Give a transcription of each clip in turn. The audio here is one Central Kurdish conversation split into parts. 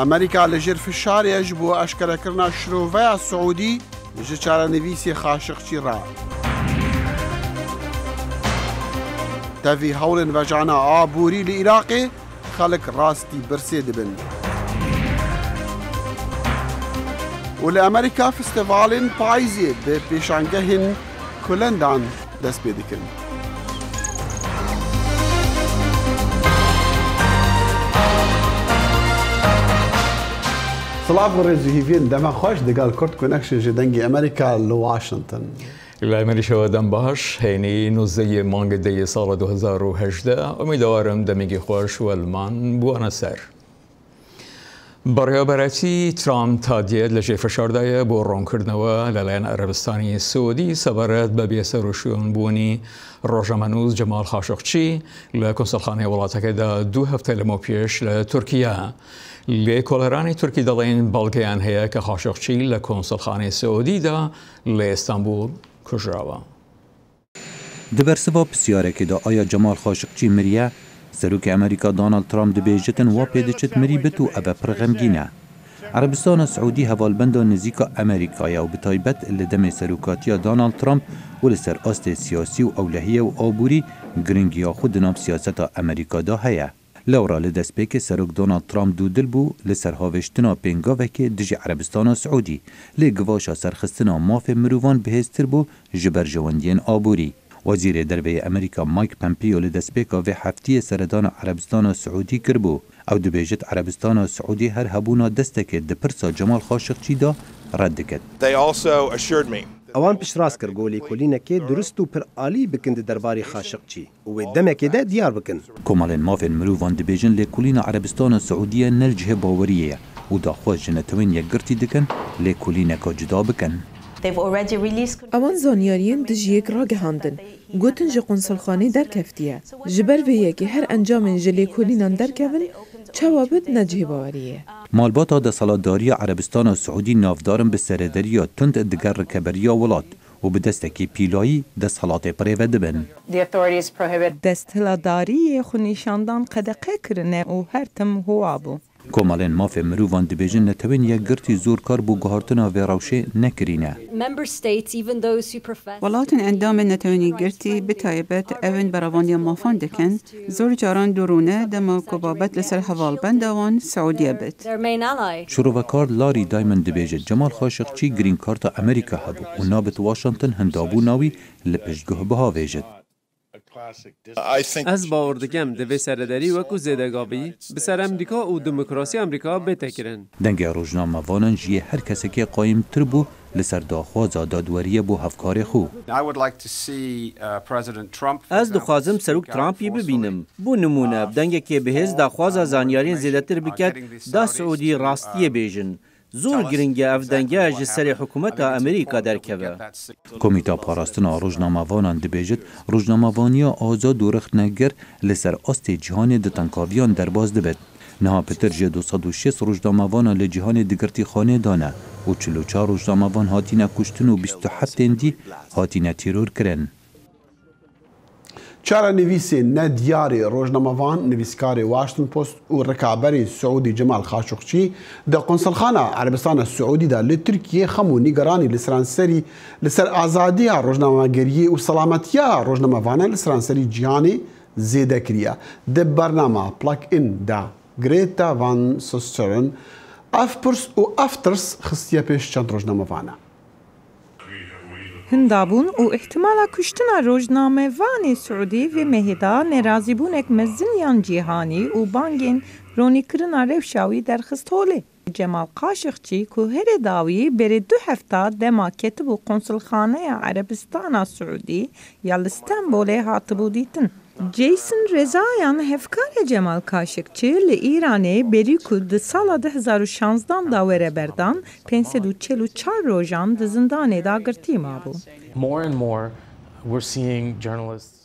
أمريكا لجر في الشارع يجبو أشكر كرنا شروفيا السعودي جيشارة نفيسي خاشقشي را تافي هولن وجعنا عابوري لإراقي خلق راستي برسي دبن ولأمريكا فستيفالين بايزي ببيشانجهن كلندان دست بيدكن سلام ورزو هيفين دما خوش دقال كورت كونكشن جدنجي أمريكا لواشنطن العملی شودن باش هینی 19 مانگ دی سال 2018 امیدوارم دمیگی خوش و المان بوانا سر. برای ترامپ تادیه لجه فشارده با رون کردنوا لالین عربستانی سعودی سبارت به بیسروشون بونی روژامنوز جمال خاشقچی لکنسولخانه ولاتک دا 2 هفته لما پیش لترکیه. لکولرانی ترکی دلین بلگیان هیا که خاشقچی لکنسولخانه سعودی دا لاستانبول کجراوا. دبرسبا بسیاره که دا آیا جمال خاشقچی مریه سروک امریکا دونالد ترامپ دبیجتن و پیدچت مری بتو ابا پرغمگینه. عربستان سعودی هوالبند نزیکا امریکایا و بتایبت لدم سروکاتیا دونالد ترامپ و لسر آست سیاسی و اولهیه و آبوری گرنگیا خود نام سیاست امریکا دا هیا. لورا لدسپیک سروک دونالد ترامپ دو دل بو لسر هاوشتنا پنگاوه که دج عربستان سعودی لگواشا سرخستنا ماف مروان بهستر بو جبر جواندین آبوری. وزیر دربه امریکا مایک پمپیو لدسپیکا و هفتی سردان عربستان سعودی کربو او دبیجت عربستان سعودی هر هبونا دستک دپرسا جمال خاشقچی دا رد کد. اوان پیش راست کر گولی کلینه که درست و پر عالی بکند درباری خاشقچی و دمک ده دیار بکن. کمالین مافن مروان دبیجن لکولین عربستان سعودی نرجه باوریه و دا خوش جنتوین یک گرتی دکن لکولینه که جدا بکن. اوان زانیارین دجیک را گهاندن گوتن جه قنصلخانه در کفتیه جبر ویه که هر انجام جلی کولینان در کون چوابد نجه باوریه. مالباتا دا سالاداری عربستان سعودی نافدارن به سردریا تند دگر رکبریا ولاد و به دستکی پیلایی دست حالات پریوه دبن. دست هلاداری خونیشاندان قدقه کرنه و هر تم هوابو. کمالین ماف مروان دبیجن نتوین یک گرتی زور کار بو گهارتنا و روشه نکرینه. ولاتن اندام نتوینی گرتی بتایبت اون براوانی مافان دکن زور جاران درونه دما کبابت لسر حوال بندوان سعودیه بد. شروع لاری دایمن دبیجت جمال خاشقچی گرین کارت امریکا هبو و نابت واشنطن هندابو ناوی لپشگه بها ویجد. از باور دکم دوی سرداری وکو زیدگاوی بسر امریکا و دموکراسی امریکا بتکرن. دنگ روزنامه وانن جیه هر کسی که قایم تر بو لسر داخواز دادوریه بو هفکار خو. از دخوازم سروک ترامپی ببینم. بو نمونه دنگ که بهز داخواز زانیارین زیدتر بکد دا سعودی راستیه بیجن. زور گرنگه افدنگه جسر حکومت امریکا در کبه. کمیتا پاراستنا روزنامه‌وانان دبیجت روزنامه‌وانیا آزاد و رخت نگر لسر آست جهان دتنکاویان در باز دبد. نها پتر جه 206 روزنامه‌وان لجهان دگرتی خانه دانه و 44 روزنامه‌وان هاتینه کشتن و 27 دی هاتینه تیرور کرن. چارا نویسی ندیاری روزنامه‌وان نویسکاری واشنطن پست و رکابری سعودی جمال خاشقچی در قنصلخانه عربستان سعودی در لترکیه خمو نیگرانی لسرانسری لسر آزادی روزنامه‌گری و سلامتی روزنامه‌وان لسرانسری جهانی زیده کریه. در برنامه پلاک این دا گریتا وان سوسترن افپرس و افترس خستیه پیش چند روزنامه‌وانه. هندابون و احتمالا کشتن روزنامه وان سعودی و مهدا نرازی بونک مزنیان جیهانی و بانگین رونی کرنا روشاوی در خستوله. جمال خاشقچی که هر داوی بر 2 هفته دما کتب و قنصلخانه عربستان سعودی یا استانبول هاتبو دیتن. جیسن رضایان هفکار جمال خاشقچی لایرانی بری کد سال 2016 داوره بردان 544 روزان زندان داگرتی مابو.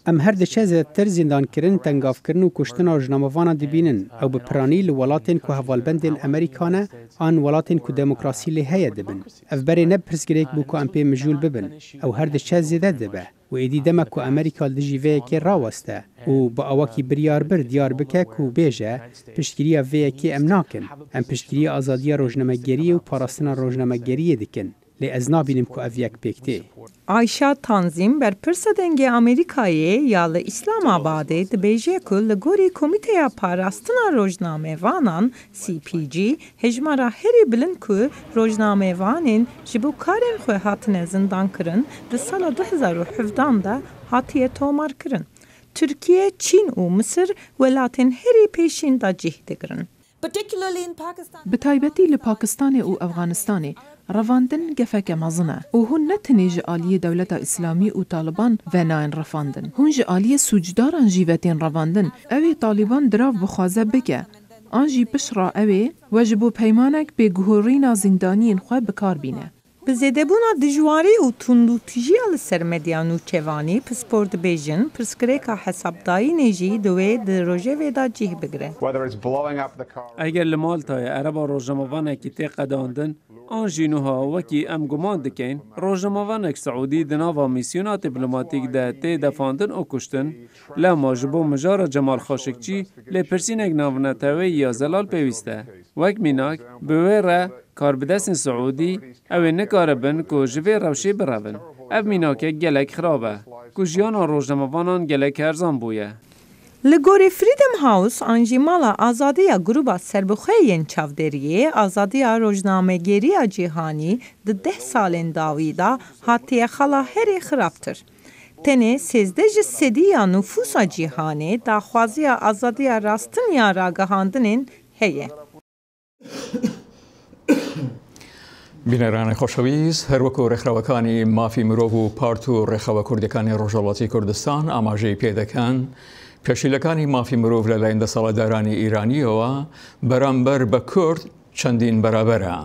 ام هر دچه زیادتر زندان کرن تنگاف کرن و کشتن روزنامه‌وان دبینن او به پرانی لولاتن که هوالبند امریکانه آن ولاتن که دموکراسی لهیه دبن. اف بری نب پرسگریک بو که ام پی مجول ببن او هر دچه زیاده دبه و ایدی دمک و امریکا دجیوه که راوسته و با اواکی بریار بر دیار بکه و بیجه پشتگیری وی که ام ناکن ام پشتگیری آزادی روزنامه‌گری و پاراستنا روزنامه‌گری دکن لی از نابینیم که اویک پیکتی. آیشا تانزیم بر پرسدنگ امریکایی یا ل اسلام آباده دبیجه که لگوری کمیته پاراستنا روزنامه وانان CPG هجمارا هری بلند که روزنامه وانین جبو کارن خواه هاتن زندان کرن ده سال 2017 ده هاتیه تومار کرن. ترکیه، چین و مصر ولاتن هری پیشین دا جهده کرن. به تایبەتی لە پاکستان و ئەفغانستانê ڕەڤاندن گەفەکە مەزنە و hûn netinê ji aliyê dewleta Îslamî û Taliban venayên refandin. Hûn ji aliyê sûcdaran jî ve tên revandin. Ew ê Taliban dirav bixwaze bike. An jî pişra ew ê we ji bo peymanek bêguhorîna zindaniyên xwe bikar bîne. Bi zêdebûna dijwarî û tundûtijiya li ser medya nûçevanî pispor dibêjin pirsgirêka hesabdayînê jî di wê di rojevê da cih bigire. Eger li Maltayê ereba rojnamevanekî tê qedandin, an jî niha wekî em guman dikin, rojnamevanek Siûdî di nava mîsyona dîplomatîk de tê defandin û kuştin, lema ji bo mijara Cemal Xaşikçî lê pirsînek navnetewê ya zelal pêwîst e. Wek mînak, bi wê re karbidestên Siûdî ew ê nikaribin ku ji vê rewşê birevin. Ev mînakek gelek xirab e, ku jiyana rojnamevanan gelek herzan bûye. Li gorî Freedom House an jî mala azadiya gruba serbixweyên çavderiyê azadiya rojnamegeriya cîhanî di 10 salên dawî da hatiye xala herî xirabtir. Tenê 13 ji sedîya nüfusa cîhanê daxwaziya azadiya rastiniya ragihandinên heye. بینەرانی خۆشەویست هەروەکو ڕێکخراوەکانی مافی مرۆڤ و پارت و ڕێخەوە کوردەکانی ڕۆژهەڵاتی کوردستان ئاماژەی پێدەکەن پێشیلەکانی مافی مرۆڤ لەلایەن دەسەڵاتدارانی ئیرانیەوە بەرامبەر بە کورد چەندین بەرابەرە.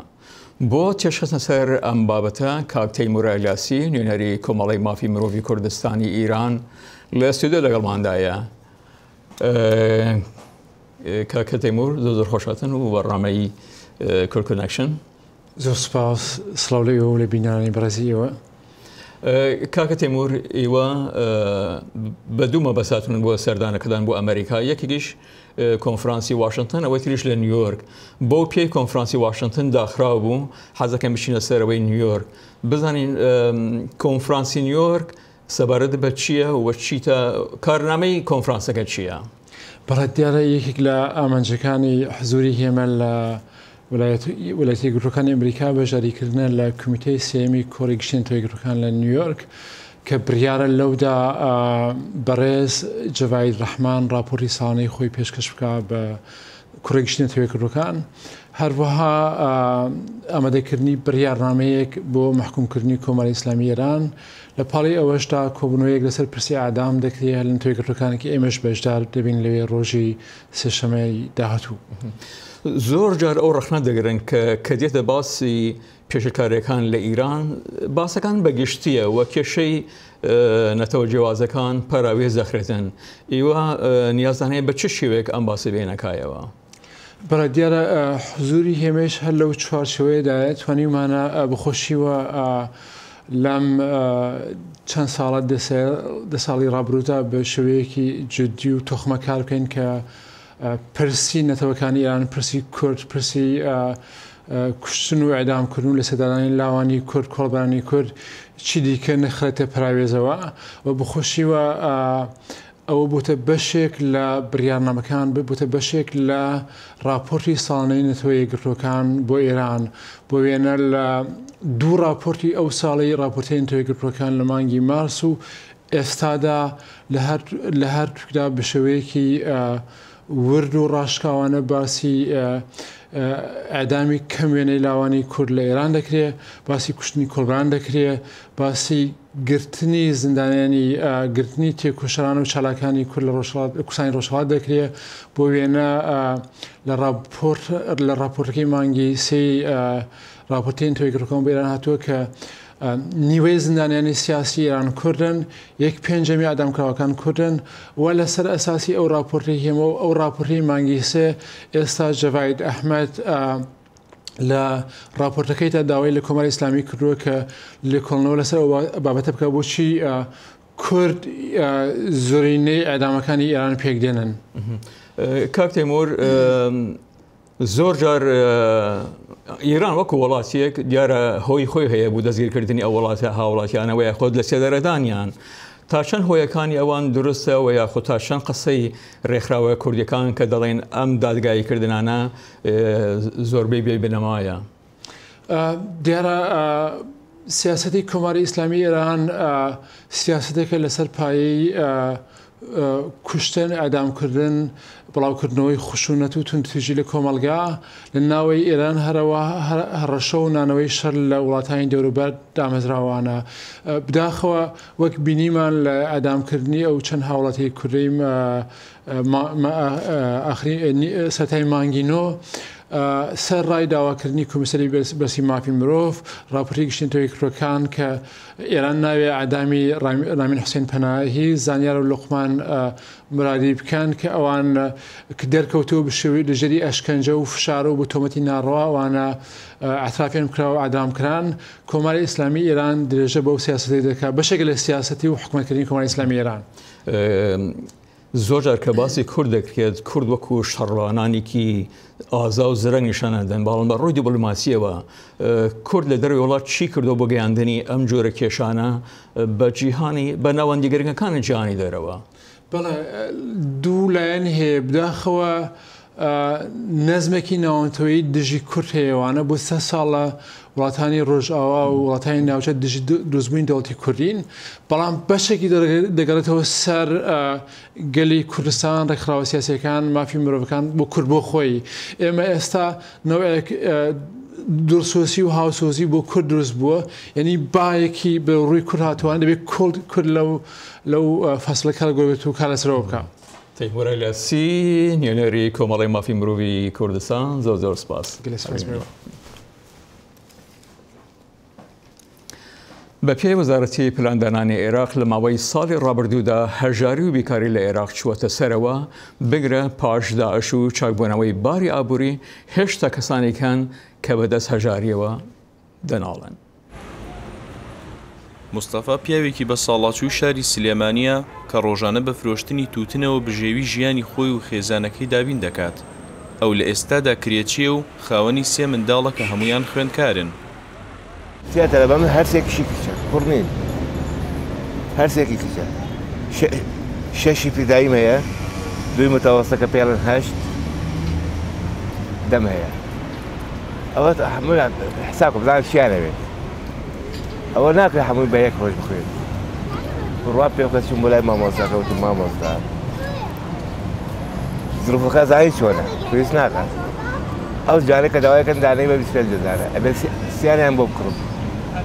بۆ تێشکەچنە سەر ئەم بابەتە کاک تەیموور ئەیلاسی نوێنەری کۆمەڵی مافی مرۆڤی کوردستانی ئیران لە ئەستودیۆ لەگەڵماندایە. کاک تەیموور زۆر خۆشهاتن و بەڕامەی کورد کۆنەکشن. زۆر سپاس سڵاو و لە بینانی بەڕێزیەوە. کاکە تەیموور ئێوە بە دوو مەبەستاتون بۆ سەردانەکەدان بۆ ئەمریکا یەکێکیش کۆنفرانسی واشنگتن ئەوەی تریش لە نیویۆرک بۆ پێی کۆنفرانسی واشنگتن داخراو بوو حەزەکەم بچینە سەرەوەی نیویۆرک بزانین کۆنفرانسی نیویۆرک سەبارەت بە چییە و چیتە کارنامەی کۆنفرانسەکە چییە؟ بەڕێت دیارە یەکێک لە ئامانجەکانی حزوری هێمە لە وڵاتی یەکگرتوەکانی ئەمریکا بەژاریکردنە لە کمیتەی سێمی کۆڕی گشتین یەکگرتوەکان لە نیویۆرک کە بریارە لەودا بەڕێز جەڤاید ڕەحمان راپۆرتی ساڵانەی خۆی پێشکەش بکە بە کوڕی گشتین یەکگرتوەکان هەروەها ئامادەکردنی بڕیارنامەیەک بۆ محکومکردنی کۆمەڵی ئیسلامی ئێران لە پاڵی ئەوەشدا کۆبوونەوەیەک لەسەر پرسی ئادام دەکرێت لە یەکگرتوەکانێکی ئێمەش بەشدار دەبین لەوێ ڕۆژی سێشەمەی داهاتوو. زۆر جار ئەو ڕەخنە دەگرن کە دێتە باسی پێشکاریەکان لە ئیران باسەکان بەگشتیە وە کێشەی نەتەوە جیاوازەکان پەراوێز دەخرێتن ئێوە نیازدانەیە بە چ شێوەیەک ئەم باسی بێنەکایەوە؟ بەڕێ دیارە حزوری هێمەش هەر لەو چوارچەوەیەدایە توانیمانە بخۆشیوە لەم چەند ساڵە دە ساڵی ڕابردوودا بە شێوەیەکی جددی و تۆخمەکار بکەین کە پرسی نەتەوەکانی ئیران پرسی کورد پرسی کوشتن و ئەعدامکردن لە سەردانانی لاوانی کورد کۆڵبەرانی کورد چی دیکە نەخرێتە پراوێزەوە و بخۆشیوە ئەوە بوتە بەشێک لە بڕیارنامەکان بوتە بەشێک لە راپۆرتی ساڵانەی نەتەوە یەکگرتوەکان بۆ ئێران بۆ وێنە لە دوو راپۆرتی ئەو ساڵی راپۆرتی نەتەوە یەکگرتوەکان لە مانگی مارس و ئێستادا لە هەر توکدا بە شێوەیەکی ورد و ڕاشکاوانە باسی ئەدامی کەموێنەی لاوانی کورد لە ئێران دەکرێت باسی کوشتنی کۆڵبەران دەکرێت باسی گرتنی زیندانیانی گرتنی تێکۆشەران و چالاکانی کورد لە کوردستانی ڕۆژهەڵات دەکرێت بۆ وێنە لە راپۆرتەکەی مانگی سێی راپۆرتەی نەتەوە یەکگرتوەکان بۆ ئێران هاتووە کە نیوەی زیندانیانی سیاسی ئێران کوردن یەک پێنجەمی ئادامکراوەکان کوردن و لەسەر ئەساسی ئەو راپۆرتی هێمە و ئەو راپۆرتی مانگی سێ ئێستا جەڤاید ئەحمەد لە راپۆرتەکەیدا داوای لە کۆمەڵی ئیسلامی کردووە کە لێکۆڵنەوە لەسەر بابەتە بکە بۆچی کورد زۆرینەی ئەدامەکانی ئێران پێک دێنن. کاک تەیموور زۆر جار ئیران وەکو وڵاتیەک دیارە هۆی خۆی هەیە بوو دەستگیرکردنی ئەو وڵاتە هاوڵاتیانەوەی خۆت لە سێدەرەدانیان تا چەند هۆیەکانی ئەوان دروستە و یاخۆ تا چەند قسەی ڕێکخراوە کوردیەکان کە دەڵێن ئەم دادگاییکردنانە زۆربەی بێ بنەمایە. دیارە سیاسەتی کۆماری ئیسلامی ئێران سیاسەتێکە لەسەر پایەی کوشتن ئەدامکردن بڵاوکردنەوەی خشونەت و تونتویژی لە کۆمەلگا لە ناوەی ئێران هەرەوە هەڕەشە و نانەوەی شەر لە وڵاتانی دەوروبەر دامەزراوانە بداخەوە وەک بینیمان لە ئەدامکردنی ئەو چەند هاوڵاتی کوردی سەتای مانگینۆ سەر ڕای داواکردنی کۆمیسەری بەرسی مافی مرۆڤ راپۆرتی گشتنەوەی کڕەکان کە ئێران ناوێ ئادامی رامین حوسێن پەناهی زانیار و لوقمان مرادی بکەن کە ئەوان دەرکەوتەوە بشێوی لەژێری ئەشکەنجە و فشارە و بۆ تۆمەتی ناڕەوە ئەوانە ئەترافیان کراوە ئادامکران کۆماری ئیسلامی ئێران درێژە بەو سیاسەتی دەکات بەشێک لە سیاسەتی و حکومەتکردنی کۆماری ئیسلامی ئێران. زۆر جار کە باسی کورد دەکرێت کورد وەکو شەڕوانانێکی ئازا و زرەنگیشانەدەن باڵم بە ڕۆی دیپلۆماسیەوە کورد لە دەروی وڵات چی کردو بۆ گەیاندنی ئەم جۆرە کێشانە بە جیهانی بە ناوەندیگەرەکانی جیهانی دەرەوە. بەڵێ دوو لایەن هەیە بداخەوە نەزمێکی ناوەندەوەی دژی کورد هەیەوانە بۆ 3 ساڵە وڵاتانی ڕۆژئاوا و وڵاتانی ناوچە دژی دروستبوونی دەوڵەتی کوردین بەڵام بەشێکی دەگەڕێتەوە سەر گەلی کوردستان ڕێکخراوە سیاسیەکان مافی مرۆڤەکان بۆ کورد بۆ خۆی ئێمە ئێستا نەوەیەک دورسۆسی و هاوسۆزی بۆ کورد دروست بووە یعنی باەکی بە ڕووی کورد هاتووان دەبێت کورد لەو فەسلەکە گۆبێت و کار لەسەرەوە بکە. تەیموور ئەلیاسی نوێنەری کۆمەڵی مافی مرۆڤی کوردستان زۆر سپاس. بە پێی وەزارەتی پلاندانانی عێراق لە ماوەی ساڵی ڕابردوودا هەژاری و بیکاری لە عێراق چووەتە سەرەوە بگرە پاش داعش و چاکبوونەوەی باری ئابووری هێشتا کەسانێکان کە بەدەست هەژاریەوە دەناڵن. مستەفا پیاوێکی بە ساڵاچووی شاری سلێمانیە کە ڕۆژانە بە فرۆشتنی تووتنەوە بژێوی ژیانی خۆی و خێزانەکەی دابین دەکات. ئەو لە ئێستادا کرێچیە و خاوەنی 3 منداڵە کە هەمویان خوێندکارن. تیاتە لە بەم هەرسێکیشی کچە کوڕنین هەرسێکی کچە 6 پیداییم هەیە 2 متەوەستەکە پێڵەن 8 دەم هەیە ئەوە هەموویان حسابکە بزانم چیانەوێت ئەوە ناکرێت هەمووی بە یەک ڕۆژ بخوێن ڕوا پێ بکە چوون بۆ لای مامۆستاکە وتم مامۆستا زروفەکە زانی چۆنە پێویست ناکات ئەو جارێک کە داوایەکەن دانەی بە 25 دەزانە ئەبێت سییانیان بۆ بکڕم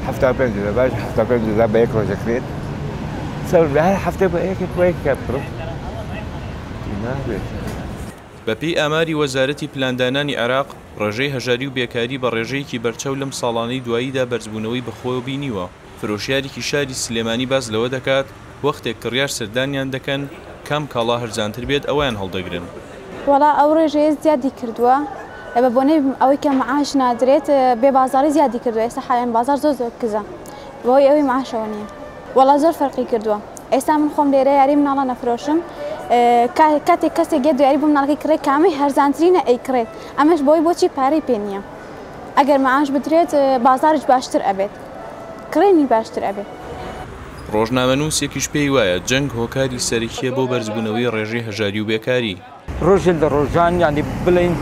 75 باش 75 بە یەک ڕۆژەکرێت سەر هەر هەفتە بە یەکێک بکڕم نابێت. بەپێی ئاماری وەزارەتی پلاندانانی عێراق ڕێژەی هەژاری و بێکاری بە ڕێژەیەکی بەرچەو لەم ساڵانەی دواییدا بەرزبوونەوەی بەخۆیەوە بینیوە. فرۆشیارێکی شاری سلێمانی باز لەوە دەکات وەختێک کڕیار سەردانیان دەکەن کام کاڵا هەرزانتر بێت ئەویان هەڵدەگرن. وەڵا ئەو ڕێژەیە زیادی کردووە بە بۆنەی ئەوەی کە معاش نادرێت بێ بازاری زیادی کردووە ئێستا حالیان بازار زۆر کزە بۆی ئەوەی معاشەوە نییە وەڵا زۆر فەرقی کردووە ئێستا من خۆم لێرە یاری مناڵە نەفرۆشم کاتێک کەسێک گێ دویاری بۆ مناڵەکەی کڕێت کامی هەرزانترینە ئەیکڕێت ئەمەش بۆی بۆچی پارەی پێ نییە ئەگەر معاش بدرێت بازارش باشتر ئەبێت کڕێنی باشتر ئەبێت. ڕۆژنامەنووسێکیش پێی وایە جەنگ هۆکاری سەرەکیە بۆ بەرزبوونەوەی ڕێژەی هەژاری و بێکاری. ڕۆژێک لە ڕۆژان یانی بڵین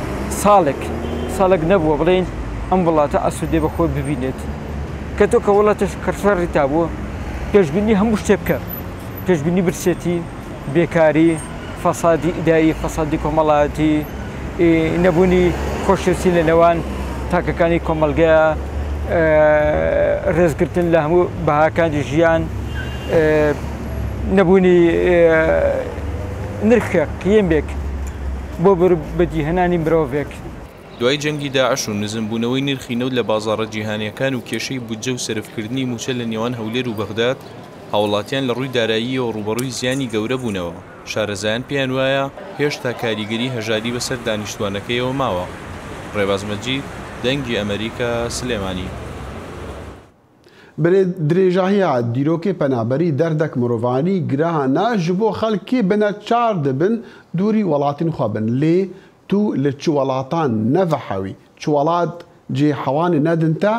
ساڵێک نەبووە بڵین ئەم وڵاتە ئەسوودێ بەخۆی ببینێت کە تۆ کە وڵاتش کەرسەڕی تابووە پێشبینی هەموو شتێ بکە پێشبینی برسێتی بێکاری فەسادی ئیداری فەسادی کۆمەڵایەتی نەبوونی خۆشەویستی لە نێوان تاکەکانی کۆمەلگایە ڕێزگرتن لە هەموو بەهاکانی ژیان نەبوونی نرخێک قیمێک بۆ بەجیهێنانی مرۆڤێک. دوای جەنگی داعش و نزمبوونەوەی نرخی نەوت لە بازاڕە جیهانیەکان و کێشەی بودجە و سەرفکردنی موچە لە نێوان هەولێر و بەغداد هاوڵاتیان لە ڕووی داراییەوە ڕوبەڕووی زیانی گەورە بوونەوە. شارەزایان پێیان وایە هێشتا کاریگەری هەژاری بەسەر دانیشتوانەکەیەوە ماوە. ڕێباز مەجید دەنگی ئەمریکا سلێمانی. درێژاهەیە دیرۆکێ پەنابەری دەردەک مرۆڤانی گرانە ji بۆ خەڵکی بنە چار دەبن دووری وڵاتین خوا بن لێ تو لە چ وڵاتان نەڤەحەوی چ وڵات جێ حەوانی نەدنتە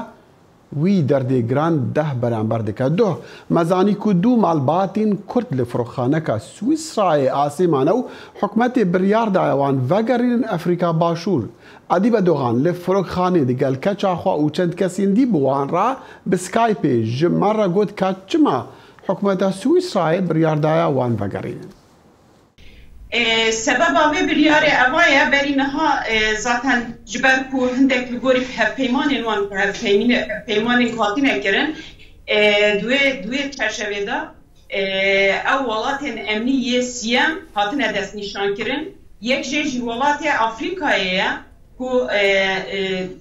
وی دەردێگران دەه بەرامبەر دەکە دۆ مەزانی کو دوو ماڵباتین کورد لە فرۆخانەکە سویسرایە ئاسێمانە و حکومەتێ بڕیاردایەوان ڤەگەڕین ئەفریقا باشوور ئەدی بە دۆغان لە فرۆکخانێ دەگەل کەچاخوا و چەند کەسیندی بوانڕا بە سکایپێ ji مەڕە گوت کات چما حکومەتە سویسرایە بڕیاردایە وان ڤەگەڕین سببا وی بریاره اوایه بری نها زاتن جبر کو هندک لگوری پیمانین وان پیمانین کاتین اکرن دوی چرشوه دا او ولاتین امنیه سیم هاتن دست نشان کرن یک جی ولات افریقایه کو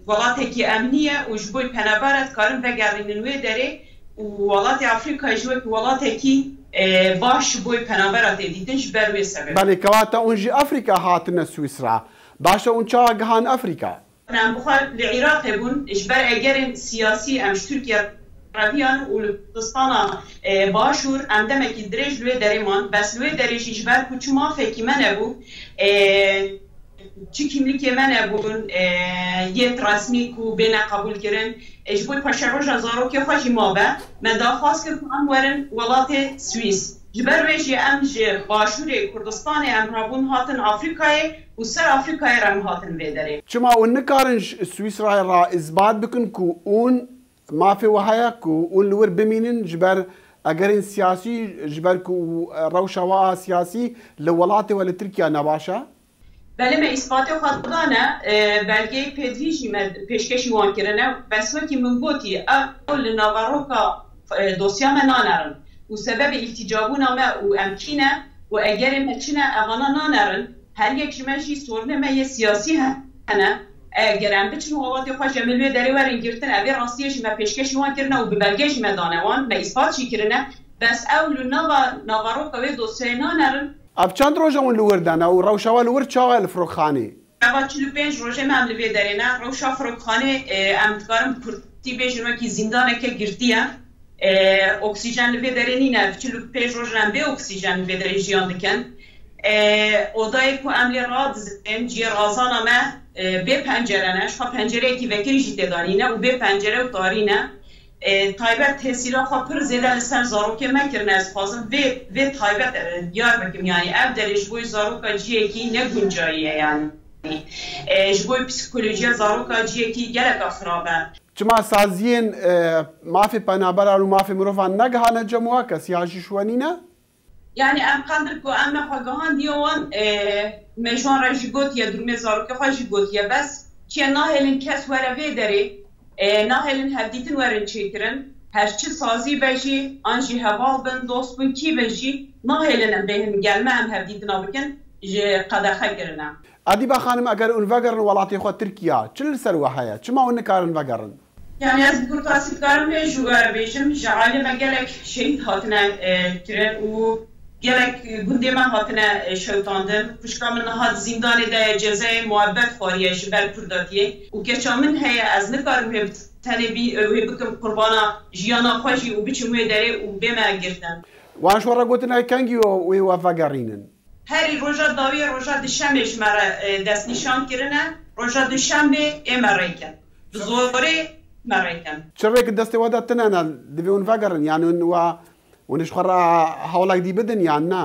ولاتی که امنیه و جبوی پنابرت کارن بگردین وی داره و ولات افریقای جوی ولاتی که باش بوی پنابرات دیدنش بروی سبب بله کواتا اونجی افریقا هاتنه سویسرا باشا اون چا گهان افریقا نعم بخار لعراق بون اجبر اگرن سیاسی امش ترکیه رویان و لبستانا باشور امدمکی درج لوی دریمان بس لوی درج اجبر کچ ما فکی من ابو چی kimlikê me nebûn yê rasmî ku bêne qebûl kirin ji bo paşeroja zarokê xwe jî mabe me daxwaz kir ku em werin welatê Swîs ji ber wê jî em ji başûrê Kurdistanê em rabûn hatin Afrikayê û ser Afrikayê re em hatin vê derê çima hûn nikarin Swîsrayê ra îzbat bikin ku hûn mafê we heye ku hûn li wir bimînin ji ber egerên siyasî ji ber ku rewşa we siyasî li welatê we li Tirkiye nebaş e بله من اثباتی خدانه بلگه پدویجی من پیشکشی وان کرنه بس وکی من گوتی اول ناواروکا دوسیا من نانرن و سبب التجابون ما و امکینه و اگر مچینه اغانا نانرن هر یک جمعشی سورنه من یه سیاسی هنه اگر ام بچن وقتی خواه جملوی داری ورین گرتن اوی راستیش من پیشکشی وان کرنه و ببلگهش من دانه وان من اثبات چی کرنه بس اول ناواروکا و دوسیا نانرن اب چند روزه اون لوردن او روشا لور چاوه الفروخانه اول 45 روزه من لوی درینه روشا فروخانه امتکارم کرتی بیشتر که زندانه که گرتیه اکسیژن لوی درینه 45 روزه هم به اکسیژن لوی درین جیان دکن odayı ku emli radizim ciğer azana me be pencerene şu pencere ki vekili jite darine u be pencere darine taybet tesira kapır zeden ser zaroke mekirne ez fazım ve taybet diyar bekim yani ev deriş bu zaroka ciyeki ne güncaiye yani bu psikolojiye zaroka ciyeki gerek afrabe çima saziyen mafi panabara u mafi murofan nagahane cemua kes ya jişwanine yani em kandır ku em xagahan diyowan meşwan rejigot ya durme zaroke xajigot ya bes ki nahelin kes were ve deri nahelin hevditin werin çekirin herçi sazî bejî an jî heval bin dost bin kî bejî nahelin em behim gelme em hevditin bikin ji qedexe kirine Adiba xanim eger un vegerin welatê xwe Tirkiye çi li ser we heye çima hûn nikarin vegerin yani ez kurtasî karim vê ji wer bêjim ji alî me gelek şehîd hatine kirin û gelek gundê me hatine şewtandin pişka min hat zindanê de cezayê muebbet xwariye ji ber kurdatiyê û keça min heye ez nikarim wê tenê wê bikim qurbana jiyana xwe jî û biçim wê derê û bê me girtin wan ji we re gotin kengî wê we vegerînin herî roja dawiyê roja dişemê ji me re destnîşan kirine roja dişembê ê me rêkin bi zorê me rêkin çi rêk destê we de tune ne divê hûn vegerin yani hûn ji xwe re hewlek dî bidin yan ne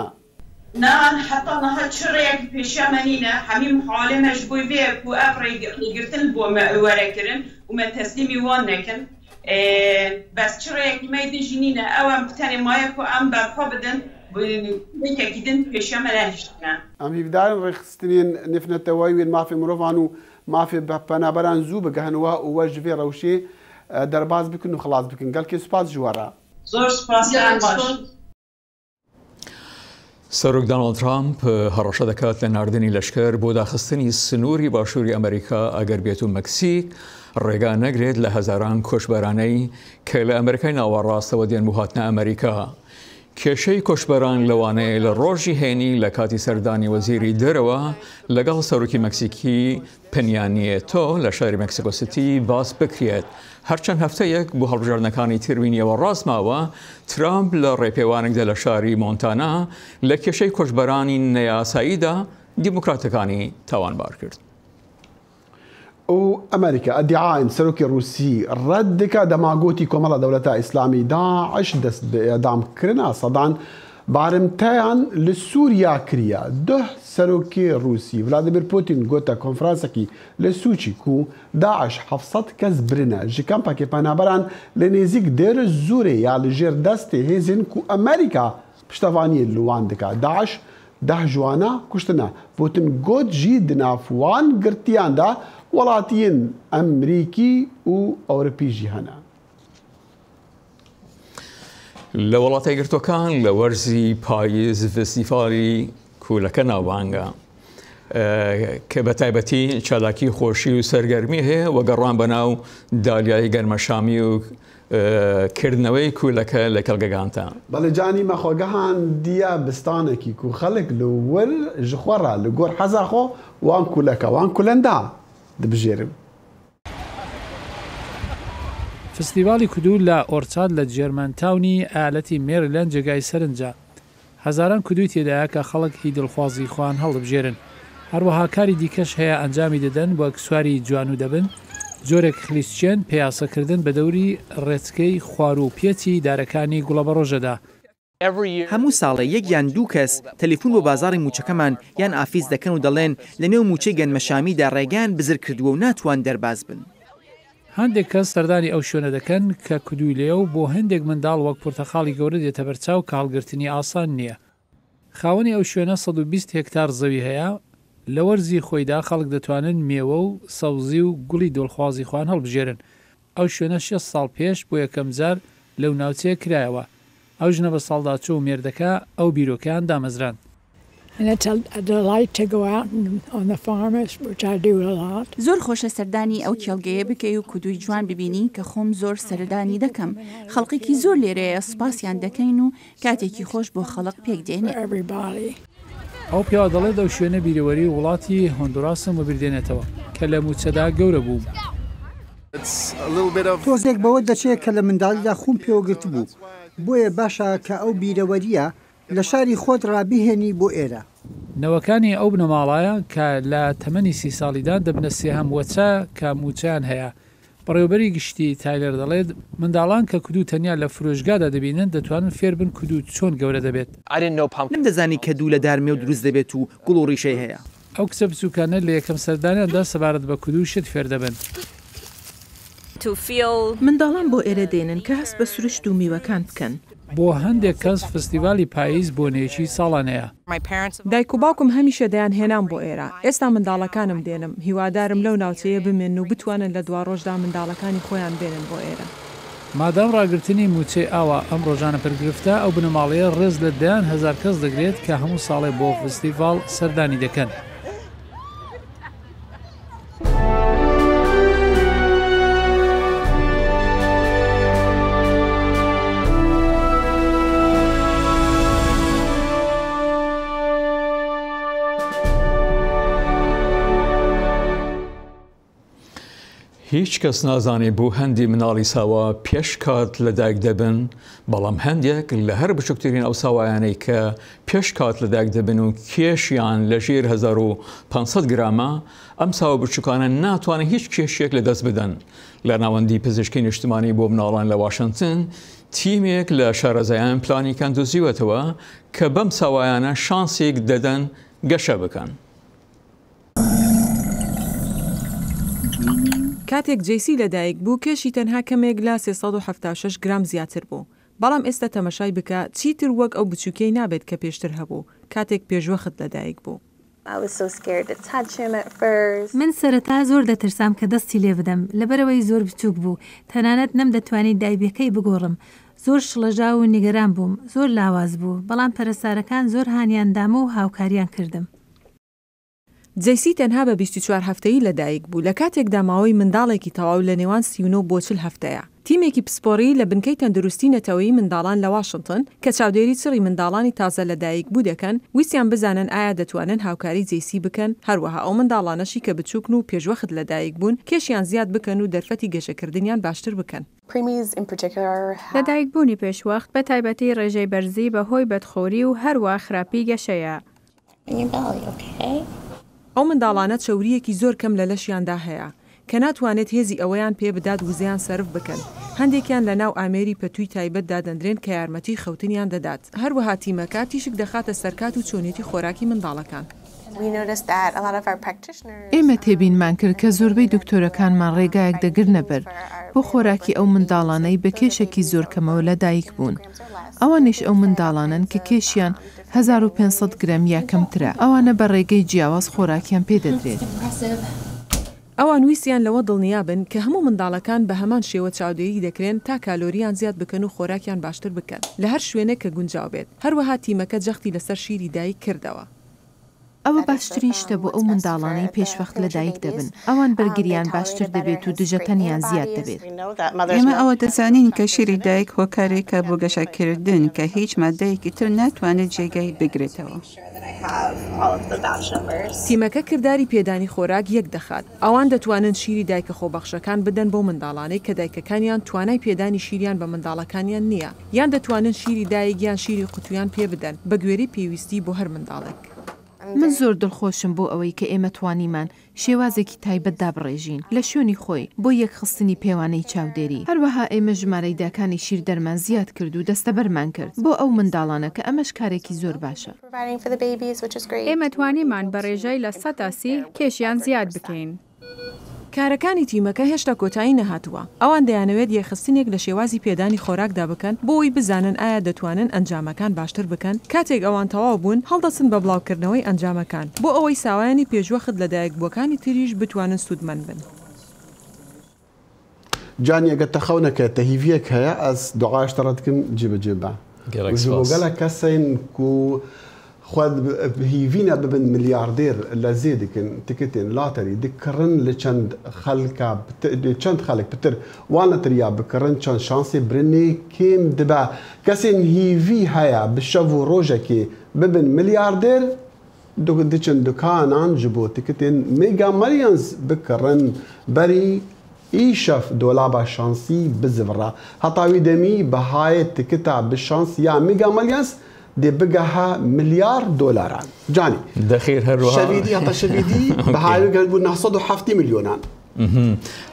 نه حتی نه چرایک پیشیا منینه همین حاله مجبوی به کو افری گرتن بو وره کرن و من تسلیمی وان نکن بس چرایک میدی جنینه او ام تنی مایه کو ام برخو بدن بکیدن پیشیا منهشتن ام هیدارن رخستنین نفنه توایوین مافی مروفان و مافی بنابران زو بگهنوا و وجفی روشی درباز بکن و خلاص بکن گل که سپاس جوارا زور سپاس باش سەرۆک دۆناڵد ترامپ هەڕەشە دەکات لە ناردنی لەشکر بۆ داخستنی سنووری باشووری ئەمریکا ئەگەر بێت و مەکسیک ڕێگا نەگرێت لە هەزاران کۆچبەرانەی کە لە ئەمریکای ناوەڕاستەوە دێن بۆ هاتنە ئەمریکا کێشەی کۆشبەران لەوانەیە لە ڕۆژی هێنی لە کاتی سەردانی وەزیری دەرەوە لەگەڵ سەرۆکی مەکسیکی پنیانیێتۆ لە شاری مەکسیکۆ سیتی باس بکرێت. هەرچەند هەفتەیەک بۆ هەڵبژاردنەکانی تربینیەوە ڕاستماوە ترامپ لە ڕێپێوانێکدا لە شاری مۆنتانا لە کێشەی کۆشبەرانی نەیاساییدا دیموکراتەکانی تاوانبار کرد. و ئەمریکا ئەدعاین سەرۆکی رووسی ڕەت دکا دەماگوتی کۆمەڵە دەوڵەتە ئیسلامی داعش دەست بە ئێدامکردنا سەدان بارمتەیان لە سووریا کریە. دۆه سەرۆکی رووسی ڤلادیمیر پوتین گۆتە کۆنفرانسێکی لە سوچی کو داعش 700 کەس برنە ji کەمپێکی پەنابەران لە نێزیک دێرە زورێ یا لە ژێر دەستی هێزن کو ئەمریکا پشتەوانیە لوان دکا. داعش 10 جوانە کوشتنە. پوتین گوت جی دنافوان گرتیاندا وڵاتیان ئەمریکی و ئەوروپیژی هەنا. لە وڵاتی گرتوەکان لە وەرزی پاییز فستیڤالی کوولەکە ناوبانگە کە بە تایبەتی چالاکی خۆشی و سەرگەرمی هەیە و گەڕان بەناو دالیای گەرمەشامی و کردنەوەی کوولەکە لە کەلگەگانتە. بەڵێ جانی مەخۆگەهان دیە بستانێکی کو خەڵک لە وەر ji xwe re li gor heza xwe wan kuleka wan kulenda dibijêrim. فستیڤالی کودو لە ئۆرچاد لە جێرمانتاونی ئالەتی مێریلەند جێگای سەرنجە. هەزاران کودوی تێدایە کە خەڵک هی دڵخوازی خوان هەڵبژێرن. هەروەها کاری دیکەش هەیە ئەنجامی دەدەن وەک سواری جوان و دەبن، جۆرێک خلیسچێن پێیاسەکردن بە دەوری ڕێچکەی خوار و پێچی دارەکانی گوڵەبەڕۆژەدا. هەموو ساڵە یەک یان دوو کەس تەلیفۆن بۆ بازاری موچەکەمان یان ئافیز دەکەن و دەڵێن لە نێو موچەی گەنمەشامیدا ڕێگان بزر کردووە و ناتوان دەرباز بن. هەندێک کەس سەردانی ئەو شوێنە دەکەن کە کودوی لێ و بۆ هەندێک منداڵ وەک پۆرتەخاڵی گەورە دێتە بەرچاو کاڵگرتنی ئاسان نییە. خاوەنی ئەو شوێنە 120 هکتار زەوی هەیە. لە وەرزی خۆیدا خەڵک دەتوانن مێوە و سەوزی و گوڵی دڵخوازی خوان هەڵبژێرن. ئەو شوێنە 6 ساڵ پێش بۆ یەکەم جار لەو ناوچەیە کرایەوە. ئەو ژنە بە ساڵداچۆ و مێردەکە ئەو بیرۆکەیان دامەزران. زۆر خۆشە سەردانی ئەو کێڵگەیە بکەی و کودوی جوان ببینی کە خۆم زۆر سەردانی دەکەم. خەڵقێکی زۆر لێرەیە سپاسیان دەکەین و کاتێکی خۆش بۆ خەڵق پێک دێنێ. ئەو پیا دەڵێت ئەو شوێنە بیرەوەری وڵاتی هۆندوراسم وبردێنێتەوە کە لە موچەدا گەورە بوو. تۆزێک بەوە دەچێت کە لە منداڵیدا خۆم پێوەگرت بوو. بۆیە باشە کە ئەو بیرەوەریە لە شاری خۆت ڕابیهێنی بۆ ئێرە. نەوەکانی ئەو بنەماڵایە کە لە تەمەنی 30 ساڵیدا دەبنە سێهەم وەچە کە موچیان هەیە. بەڕێوەبەری گشتی تایلەر دەڵێت منداڵان کە کودو تەنیا لە فرۆژگادا دەبینن دەتوانن فێر بن کودو چۆن گەورە دەبێت. نەمدەزانی کە دوو لە دارمێ و دروست دەبێت و گوڵ و ڕیشەی هەیە. ئەو کچە بچووکانە لە یەکەم سەردانیاندا سەبارەت بە کودو شت فێر دەبن. منداڵان بۆ ئێرە دێنن کە هەست بە سروشت و میوەکان بکەن. بۆ هەندێک کەس فستیڤالی پاییز بۆنێکی ساڵانەیە. دایک و باوکم هەمیشە دەیان هێنام بۆ ئێرە. ئێستا منداڵەکانم دێنم. هیوادارم لەو ناوچەیە بمێن و بتوانن لە دوا ڕۆژدا منداڵەکانی خۆیان بێنن بۆ ئێرە. مادام ڕاگررتنی موچەی ئاوە ئەم ڕۆژانە پرگرفتە ئەو بنەماڵەیە ڕێز لە 10,000 کەس دەگرێت کە هەموو ساڵێ بۆ فستیڤال سەردانی دەکەن. هیچ کەس نازانێ بۆ هەندی مناڵی ساوا پێش کات لەدایک دەبن، بەڵام هەندێک لە هەر بچووکترین ئەو ساوایانەی کە پێش کات لەدایک دەبن و کێشیان لە ژێر 1500 گرامە، ئەم ساوە بچووکانە ناتوانێت هیچ کێشێک لەدەست بدەن. لە ناوەندی پزیشکی نیشتمانی بۆ مناڵان لە واشنگتن، تیمێک لە شارەزایان پلانیکان دۆزیوەتەوە کە بەم ساوایانە شانسێک دەدەن گەشە بکەن. کاتێک جیسی لەدایک بوو کێشی تەنها کەمێک لە 376 گرام زیاتر بوو. بەڵام ئێستا تەمەشای بکە چیتر وەک ئەو بچووکەی نابێت کە پێشتر هەبوو کاتێک پێشوەخت لەدایک بوو. من سەرەتا زۆر دەترسام کە دەستی لێ بدەم لەبەرەوەی زۆر بچووک بوو، تەنانەت نەمدەتوانێت دایبەکەی بگۆڕم. زۆر شڵەژا و نیگەران بووم، زۆر لاواز بوو، بەڵام پەرستارەکان زۆر هانیاندامە و هاوکاریان کردم. جیسی تەنها بە 24 هەفتەیی لەدایک بوو لە کاتێکدا ماوەی منداڵێکی تەواو لە نێوان 39 بۆ 40 هەفتەیە. تیمێکی پسپۆری لە بنکەی تەندروستی نەتەوەیی منداڵان لە واشنگتن کە چاودێری چڕی منداڵانی تازە لەدایک بوو دەکەن ویسیان بزانن ئایا دەتوانن هاوکاری جێسی بکەن هەروەها ئەو منداڵانەشی کە بچووکن و پێشوەخت لەدایک بوون کێشیان زیاد بکەن و دەرفەتی گەشەکردنیان باشتر بکەن. لەدایکبوونی پێشوەخت بە تایبەتی ڕێژەی بەرزی بەهۆی بەدخۆری و هەروە خراپی گەشەیە. ئەو منداڵانە چەوریەکی زۆر کەم لە لەشیاندا هەیە کە ناتوانێت هێزی ئەوەیان پێ بدات وزیان سرف بکەن. هەندێکیان لە ناو ئامێری پەتووی تایبەت دادەندرێن کە یارمەتی خەوتنیان دەدات. هەروەها تیمەکە تیشک دەخاتە سەرکات و چۆنیەتی خۆراکی منداڵەکان. ئێمە تێبینمان کرد کە زۆربەی دکتۆرەکانمان ڕێگایەک دەگرنە بەر بۆ خۆراکی ئەو منداڵانەی بە کێشێکی زۆر کەمەوە لەدایک بوون. ئەوانیش ئەو منداڵانن کە کێشیان 1500 گرەم یا کەمترە. ئەوانە بە ڕێگەی جیاواز خۆراکیان پێدەدرێت. ئەوان ویسیان لەوە دڵنیابن کە هەموو منداڵەکان بە هەمان شێوە چاودێری دەکرێن تا کالۆریان زیاد بکەن و خۆراکیان باشتر بکەن لە هەر شوێنە کە گونجاو بێت. هەروەها تیمەکە جەختی لەسەر شیری دایک کردەوە. ئەوە باشترین شتە بۆ ئەو منداڵانەی پێشوەخت لەدایک دەبن. ئەوان بەرگریان باشتر دەبێت و دژەتەنیان زیاد دەبێت. ئێمە ئەوە دەزانین کە شیری دایک هۆکارێکە بۆ گەشەکردن کە هیچ مادەیەکی تر ناتوانێت جێگای بگرێتەوە. تیمەکە کردداری پێدانی خۆراک یەک دەخات. ئەوان دەتوانن شیری دایکە خۆبەخشەکان بدەن بۆ منداڵانەی کە دایکەکانیان توانای پێدانی شیریان بە منداڵەکانیان نییە. یان دەتوانن شیری دایکیان شیری قوتویان پێ بدەن بە گوێری پێویستی بۆ هەر منداڵێک. من زۆر دڵخۆشم بۆ ئەوەی کە ئێمە توانیمان شێوازێکی تایبەت دابڕێژین لە شوێنی خۆی بۆ یەکخستنی پێوانەی چاودێری. هەروەها ئێمە ژمارەی داکانی شیر دەرمان زیاد کرد و دەستەبەرمان کرد بۆ ئەو منداڵانە کە ئەمەش کارێکی زۆر باشە. ئێمە توانیمان بە ڕێژەی لە 100 کێشیان زیاد بکەین. کارەکانی تیمەکە هێشتا کۆتایی نەهاتووە. ئەوان دەیانەوێت یەخستنێک لە شێوازی پێدانی خۆراکدا بکەن بۆ ئەوی بزانن ئایا دەتوانن ئەنجامەکان باشتر بکەن. کاتێک ئەوان تەواو بوون هەڵدەچن بە بڵاوکردنەوەی ئەنجامەکان بۆ ئەوەی ساوایانی پێشوەخت لەدایک بووەکانی تریش بتوانن سوودمەند بن. جانی ئەگە تەخەونەکە تەهیڤیەک هەیە ئەس دوعاشتەڕەتکم جێبەجێبە. گەلە کەسین و خود هیوینا ببن ملیاردیر لزی دکن تکتین لاتری دکرن لچند خلقا چند خلق بتر وانا تریا بکرن چند شانسی برنی کم دبا کسین هیوی هیا بشو روزه کی ببن ملیاردیر دچند دکانان جبو تکتین میگا ملیونز بکرن بری ایشف دولابا شانسی بزورا هتاوی دمی بهای تکتا بشانس یا میگا ملیونز دي بقاها $1,000,000 جاني دخير هروها شبيدي هطا شبيدي بهاي قالوا نحصدوا 50 مليون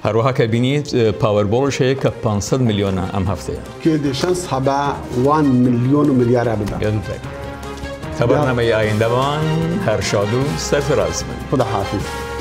هروها كابينيت باور بول شيء ك 500 مليون ام هفته كده شانس هبا 1 مليون ومليار ابدا خبرنا ما ياين دوان هر شادو سرفراز خدا حافظ